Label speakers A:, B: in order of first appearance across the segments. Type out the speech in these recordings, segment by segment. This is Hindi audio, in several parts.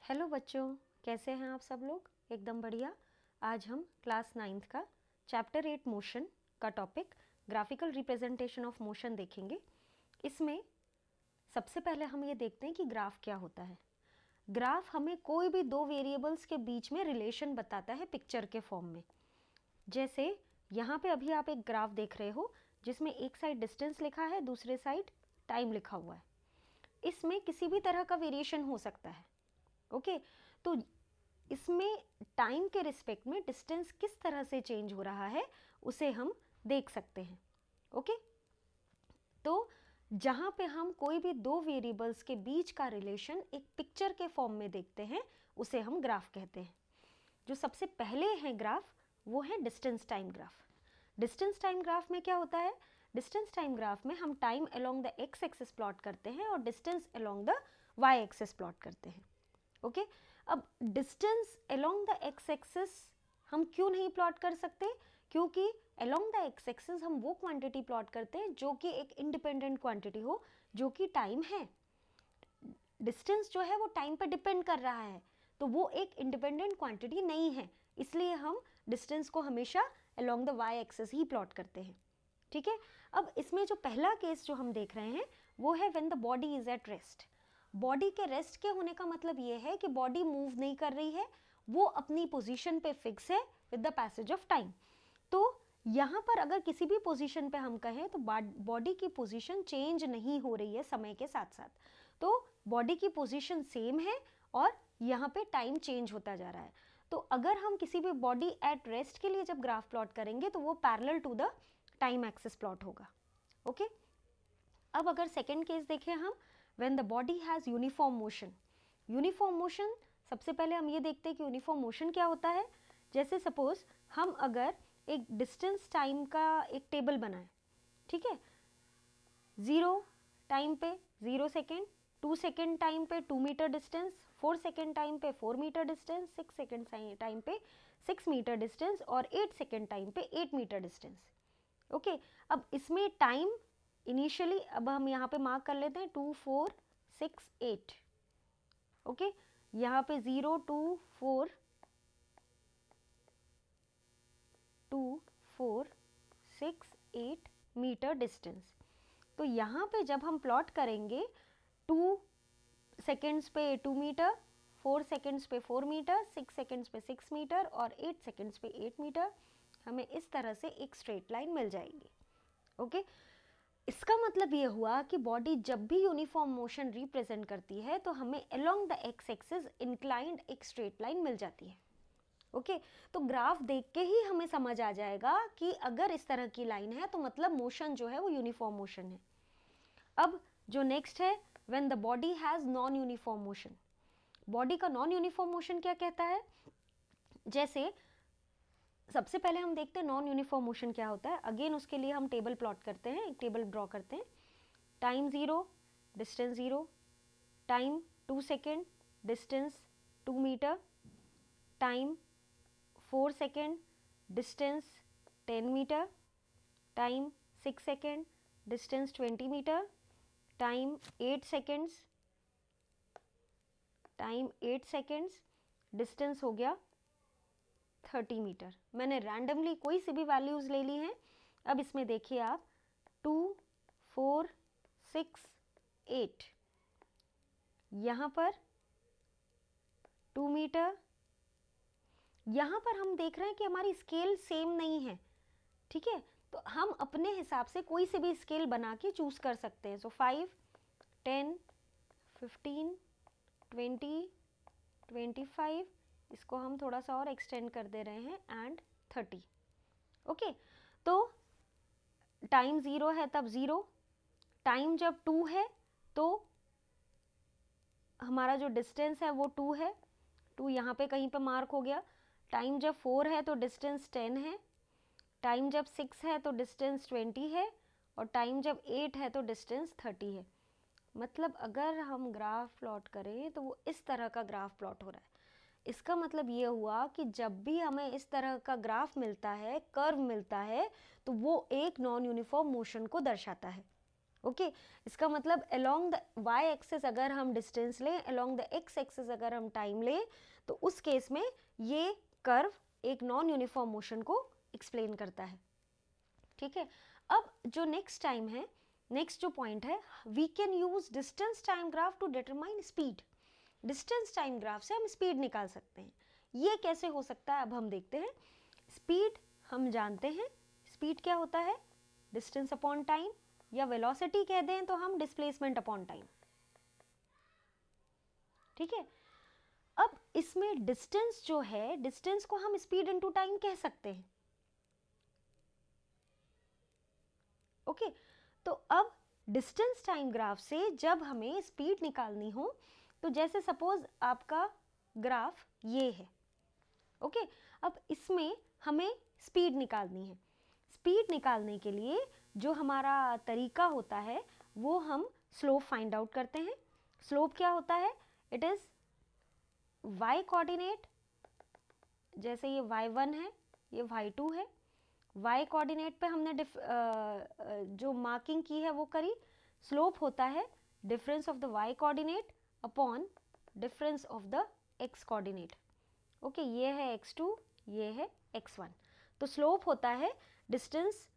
A: हेलो बच्चों, कैसे हैं आप सब लोग? एकदम बढ़िया। आज हम क्लास 9th का चैप्टर 8 मोशन का topic graphical representation of motion देखेंगे। इसमें सबसे पहले हम ये देखते हैं कि ग्राफ क्या होता है। ग्राफ हमें कोई भी दो वेरिएबल्स के बीच में रिलेशन बताता है पिक्चर के फॉर्म में। जैसे यहाँ पे अभी आप एक ग्राफ देख रहे हो जिसमें एक साइड डिस्टेंस लिखा है, दूसरे साइड टाइम लिखा हुआ है। इसमें किसी भी तरह का वेरिएशन हो सकता है। ओके तो इसमें टाइम के रिस्पेक्ट में डिस्टेंस किस तरह से चेंज हो रहा है उसे हम देख सकते हैं। ओके तो जहां पे हम कोई भी दो वेरिएबल्स के बीच का रिलेशन एक पिक्चर के फॉर्म में देखते हैं उसे हम ग्राफ कहते हैं। जो सबसे पहले है ग्राफ वो है distance time graph. Distance time graph में क्या होता है? डिस्टेंस टाइम ग्राफ में हम time along the x axis plot करते हैं और distance along the y axis plot करते हैं। ओके अब distance along the x axis हम क्यों नहीं प्लॉट कर सकते? क्योंकि अलोंग द एक्स एक्सिस हम वो क्वांटिटी प्लॉट करते हैं जो कि एक इंडिपेंडेंट क्वांटिटी हो, जो कि टाइम है। डिस्टेंस जो है वो टाइम पर डिपेंड कर रहा है, तो वो एक इंडिपेंडेंट क्वांटिटी नहीं है, इसलिए हम डिस्टेंस को हमेशा अलोंग द वाई एक्सिस ही प्लॉट करते हैं। ठीक है, अब इसमें जो पहला केस जो हम देख रहे हैं वो है when the body is at rest. Body के रेस्ट के होने का मतलब ये है कि बॉडी मूव नहीं कर रही है, वो अपनी पोजीशन पे फिक्स है with the passage of time. तो यहाँ पर अगर किसी भी पोजीशन पे हम कहें तो बॉडी की पोजीशन चेंज नहीं हो रही है समय के साथ साथ, तो बॉडी की पोजीशन सेम है और यहाँ पे टाइम चेंज होता जा रहा है। तो अगर हम किसी भी बॉडी एट रेस्ट के लिए जब ग्राफ प्लॉट करेंगे तो वो parallel to the time axis plot होगा। ओके अब अगर सेकेंड केस देखें हम, when the body has uniform motion. Uniform motion सबसे पहले हम ये देखते हैं कि यूनिफॉर्म मोशन क्या होता है। जैसे सपोज हम अगर एक डिस्टेंस टाइम का एक टेबल बनाएं, ठीक है, 0 टाइम पे 0 सेकेंड, 2 सेकेंड टाइम पे 2 मीटर डिस्टेंस, 4 सेकेंड टाइम पे 4 मीटर डिस्टेंस, 6 सेकेंड टाइम पे 6 मीटर डिस्टेंस और 8 सेकेंड टाइम पे 8 मीटर डिस्टेंस। ओके अब इसमें टाइम इनिशियली अब हम यहाँ पे मार्क कर लेते हैं 2 4 6 8। ओके यहाँ पे 0 2 4 2 4 6 8 मीटर डिस्टेंस। तो यहाँ पे जब हम प्लॉट करेंगे 2 सेकेंड्स पे 2 मीटर, 4 सेकेंड्स पे 4 मीटर, 6 सेकेंड्स पे 6 मीटर और 8 सेकेंड्स पे 8 मीटर, हमें इस तरह से एक स्ट्रेट लाइन मिल जाएगी। ओके इसका मतलब ये हुआ कि बॉडी जब भी यूनिफॉर्म मोशन रिप्रेजेंट करती है तो हमें along the x axis inclined एक स्ट्रेट लाइन मिल जाती है। ओके तो ग्राफ देख के ही हमें समझ आ जाएगा कि अगर इस तरह की लाइन है तो मतलब मोशन जो है वो यूनिफॉर्म मोशन है। अब जो नेक्स्ट है, when the body has non uniform motion. Body का नॉन यूनिफॉर्म मोशन क्या कहता है? जैसे सबसे पहले हम देखते हैं नॉन यूनिफॉर्म मोशन क्या होता है। अगेन उसके लिए हम टेबल प्लॉट करते हैं, एक टेबल ड्रॉ करते हैं। Time 0, distance 0, time 2 second, distance 2 metre, time 4 second, distance 10 metre, time 6 second, distance 20 metre, time 8 seconds, time 8 seconds, distance हो गया 30 मीटर। मैंने रैंडमली कोई सी भी वैल्यूज ले ली हैं। अब इसमें देखिए आप 2 4 6 8, यहाँ पर 2 मीटर, यहाँ पर हम देख रहे हैं कि हमारी स्केल सेम नहीं है। ठीक है तो हम अपने हिसाब से कोई से भी स्केल बना के चूज कर सकते हैं। सो 5 10 15 20 25, इसको हम थोड़ा सा और एक्सटेंड कर दे रहे हैं, एंड 30। ओके तो टाइम 0 है तब 0, टाइम जब 2 है तो हमारा जो डिस्टेंस है वो 2 है, 2 यहाँ पे कहीं पे मार्क हो गया। टाइम जब 4 है तो डिस्टेंस 10 है, टाइम जब 6 है तो डिस्टेंस 20 है और टाइम जब 8 है तो डिस्टेंस 30 है। मतलब अगर हम ग्राफ प्लॉट करें तो वो इस तरह का ग्राफ प्लॉट हो रहा है। इसका मतलब ये हुआ कि जब भी हमें इस तरह का ग्राफ मिलता है, कर्व मिलता है, तो वो एक नॉन यूनिफॉर्म मोशन को दर्शाता है। ओके इसका मतलब अलोंग द y एक्सिस अगर हम डिस्टेंस लें, अलोंग द x एक्सिस अगर हम टाइम लें, तो उस केस में ये कर्व एक नॉन यूनिफॉर्म मोशन को एक्सप्लेन करता है। ठीक है, अब जो नेक्स्ट टाइम है, नेक्स्ट जो पॉइंट है, we can use distance time graph to determine speed. Distance time graph से हम स्पीड निकाल सकते हैं। ये कैसे हो सकता है अब हम देखते हैं। स्पीड हम जानते हैं, स्पीड क्या होता है, डिस्टेंस अपॉन टाइम, या वेलोसिटी कह दें तो हम डिस्प्लेसमेंट अपॉन टाइम। ठीक है, अब इसमें डिस्टेंस जो है, डिस्टेंस को हम स्पीड इनटू टाइम कह सकते हैं। ओके तो अब डिस्टेंस टाइम ग्राफ से जब हमें स्पीड निकालनी हो, तो जैसे सपोज आपका ग्राफ ये है। ओके अब इसमें हमें स्पीड निकालनी है। स्पीड निकालने के लिए जो हमारा तरीका होता है वो हम स्लोप फाइंड आउट करते हैं। स्लोप क्या होता है, इट इज y कोऑर्डिनेट, जैसे ये y1 है, ये y2 है, y कोऑर्डिनेट पे हमने जो मार्किंग की है वो करी। स्लोप होता है difference of the y coordinate upon difference of the x coordinate. Okay ये है x2, ये है x1, तो स्लोप होता है distance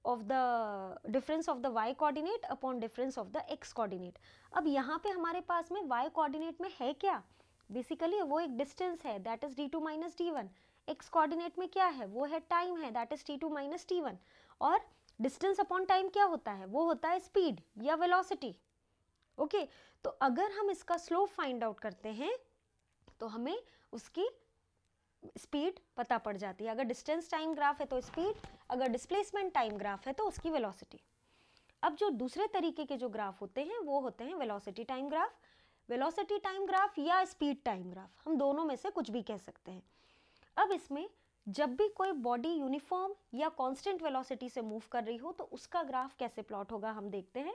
A: of the difference of the y coordinate upon difference of the x coordinate. अब यहाँ पे हमारे पास में y कोऑर्डिनेट में है क्या, बेसिकली वो एक डिस्टेंस है, that is d2 minus d1। x coordinate में क्या है, वो है टाइम है, that is t2 minus t1। और डिस्टेंस अपॉन टाइम क्या होता है, वो होता है स्पीड या वेलोसिटी। ओके तो अगर हम इसका स्लोप फाइंड आउट करते हैं तो हमें उसकी स्पीड पता पड़ जाती है। अगर डिस्टेंस टाइम ग्राफ है तो स्पीड, अगर डिस्प्लेसमेंट टाइम ग्राफ है तो उसकी वेलोसिटी। अब जो दूसरे तरीके के जो ग्राफ होते हैं वो होते हैं velocity time graph, velocity time graph या स्पीड टाइम ग्राफ, हम दोनों में से कुछ भी कह सकते हैं। अब इसमें जब भी कोई बॉडी यूनिफॉर्म या कांस्टेंट वेलोसिटी से मूव कर रही हो तो उसका ग्राफ कैसे प्लॉट होगा हम देखते हैं।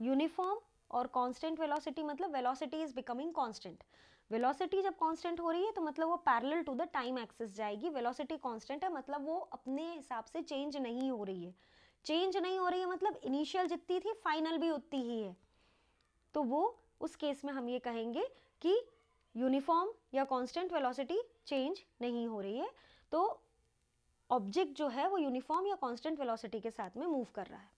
A: यूनिफॉर्म और कांस्टेंट वेलोसिटी मतलब velocity is becoming constant. Velocity जब कांस्टेंट हो रही है तो मतलब वो parallel to the time axis जाएगी। वेलोसिटी कांस्टेंट है मतलब वो अपने हिसाब से चेंज नहीं हो रही है। चेंज नहीं हो रही है मतलब इनिशियल जितनी थी फाइनल भी उतनी ही है, तो वो उस केस में हम ये कहेंगे कि यूनिफॉर्म या कांस्टेंट वेलोसिटी चेंज नहीं हो रही है, तो ऑब्जेक्ट जो है वो यूनिफॉर्म या कांस्टेंट वेलोसिटी के साथ में मूव कर रहा है।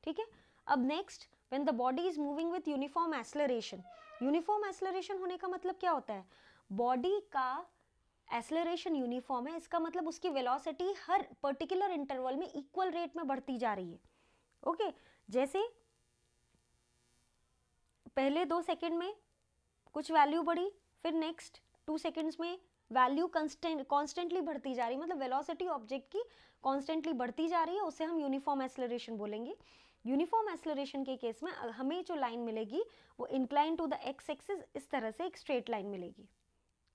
A: ठीक है, अब next when the body is moving with uniform acceleration. Uniform acceleration होने का मतलब क्या होता है, बॉडी का एक्सेलरेशन यूनिफॉर्म है, इसका मतलब उसकी वेलोसिटी हर पर्टिकुलर इंटरवल में इक्वल रेट में बढ़ती जा रही है। ओके जैसे पहले 2 सेकंड में कुछ वैल्यू बढ़ी, फिर नेक्स्ट 2 सेकंड्स में वैल्यू कॉन्स्टेंटली बढ़ती जा रही है, मतलब वेलोसिटी ऑब्जेक्ट की कॉन्स्टेंटली बढ़ती जा रही है, उसे हम यूनिफॉर्म एक्सेलरेशन बोलेंगे। यूनिफॉर्म एक्सेलरेशन के केस में हमें जो लाइन मिलेगी वो incline to the x axis इस तरह से एक स्ट्रेट लाइन मिलेगी।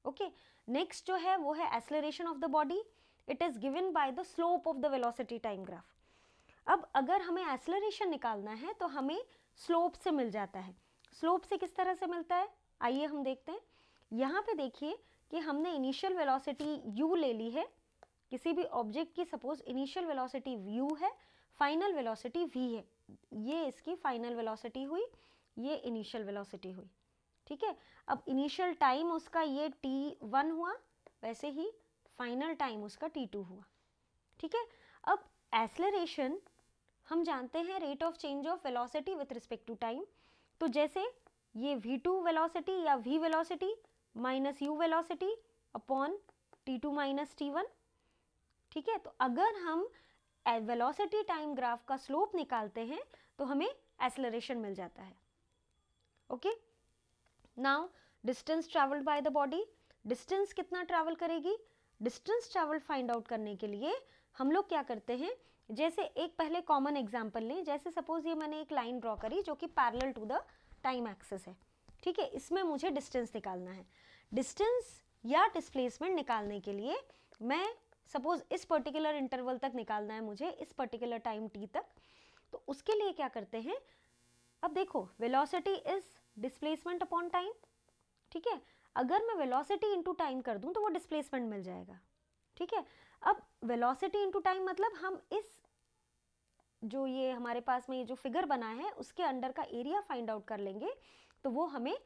A: ओके नेक्स्ट जो है वो है acceleration of the body, it is given by the slope of the velocity time graph. अब अगर हमें एक्सेलरेशन निकालना है तो हमें स्लोप से मिल जाता है। स्लोप से किस तरह से मिलता है, आइए हम देखते हैं। यहाँ पे देखिए कि हमने इनिशियल वेलोसिटी u ले ली है, किसी भी ऑब्जेक्ट की सपोज इनिशियल वेलोसिटी u है, फाइनल वेलोसिटी v है, ये इसकी फाइनल वेलोसिटी हुई, ये इनिशियल वेलोसिटी हुई। ठीक है, अब इनिशियल टाइम उसका ये t1 हुआ, वैसे ही फाइनल टाइम उसका t2 हुआ। ठीक है, अब एक्सेलरेशन हम जानते हैं rate of change of velocity with respect to time, तो जैसे ये v2 वेलोसिटी या v velocity minus u velocity upon t2 minus t1। ठीक है, तो अगर हम वेलोसिटी टाइम ग्राफ का स्लोप निकालते हैं तो हमें एक्सेलरेशन मिल जाता है। Okay now distance travelled by the body, distance कितना ट्रैवल करेगी, डिस्टेंस ट्रैवल फाइंड आउट करने के लिए हम लोग क्या करते हैं, जैसे एक पहले कॉमन एग्जांपल लें, जैसे सपोज ये मैंने एक लाइन ड्रॉ करी जो कि parallel to the time axis है। ठीक है, इसमें मुझे डिस्टेंस निकालना है। डिस्टेंस या डिस्प्लेसमेंट निकालने के लिए मैं सपोज इस पर्टिकुलर इंटरवल तक निकालना है मुझे, इस पर्टिकुलर टाइम t तक, तो उसके लिए क्या करते हैं, अब देखो velocity is displacement upon time. ठीक है, अगर मैं वेलोसिटी इंटू टाइम कर दूं तो वो डिस्प्लेसमेंट मिल जाएगा। ठीक है, अब वेलोसिटी इंटू टाइम मतलब हम इस जो ये हमारे पास में ये जो फिगर बना है उसके अंडर का एरिया फाइंड आउट कर लेंगे तो वो हमें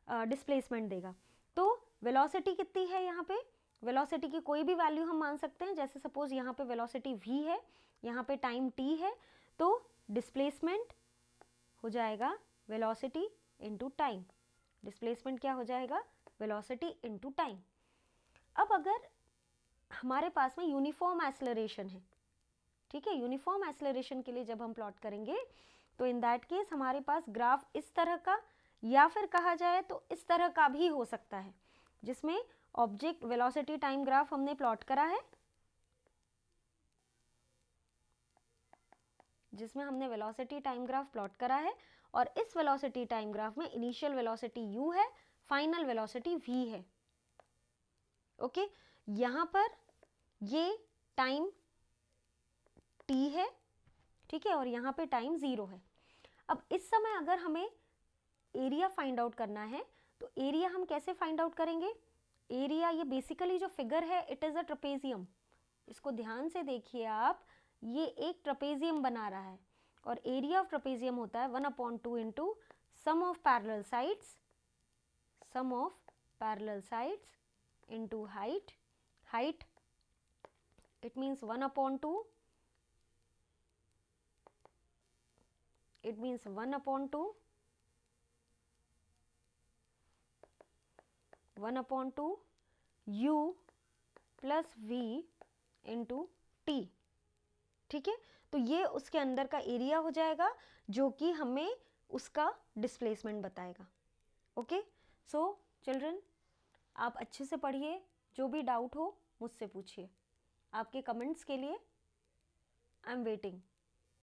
A: डिस्प्लेसमेंट देगा। तो वेलोसिटी कितनी है यहाँ पे, वेलोसिटी की कोई भी वैल्यू हम मान सकते हैं, जैसे सपोज यहाँ पे वेलोसिटी v है, यहाँ पे टाइम t है, तो डिस्प्लेसमेंट हो जाएगा वेलोसिटी इनटू टाइम। डिस्प्लेसमेंट क्या हो जाएगा, वेलोसिटी इनटू टाइम। अब अगर हमारे पास में यूनिफॉर्म एक्सेलरेशन है, ठीक है, यूनिफॉर्म एक्सेलरेशन के लिए जब हम प्लॉट करेंगे तो इन दैट केस हमारे पास ग्राफ इस तरह का या फिर कहा जाए तो इस तरह का भी हो सकता है, जिसमें ऑब्जेक्ट वेलोसिटी टाइम ग्राफ हमने प्लॉट करा है, जिसमें हमने वेलोसिटी टाइम ग्राफ प्लॉट करा है और इस वेलोसिटी टाइम ग्राफ में इनिशियल वेलोसिटी u है, फाइनल वेलोसिटी v है। ओके, यहाँ पर ये टाइम t है, ठीक है, और यहाँ पे टाइम 0 है। अब इस समय अगर हमें एरिया फाइंड आउट करना है तो एरिया हम कैसे फाइंड आउट करेंगे, एरिया ये बेसिकली जो फिगर है इट इज़ अ ट्रेपेजियम, इसको ध्यान से देखिए आप, ये एक ट्रेपेजियम बना रहा है और एरिया ऑफ ट्रेपेजियम होता है 1/2 into sum of parallel sides, sum of parallel sides into height, height it means 1/2, it means 1/2 u plus v into t, ठीक है। तो ये उसके अंदर का एरिया हो जाएगा जो कि हमें उसका डिस्प्लेसमेंट बताएगा। ओके, सो चिल्ड्रन आप अच्छे से पढ़िए, जो भी डाउट हो मुझसे पूछिए, आपके कमेंट्स के लिए आई एम वेटिंग।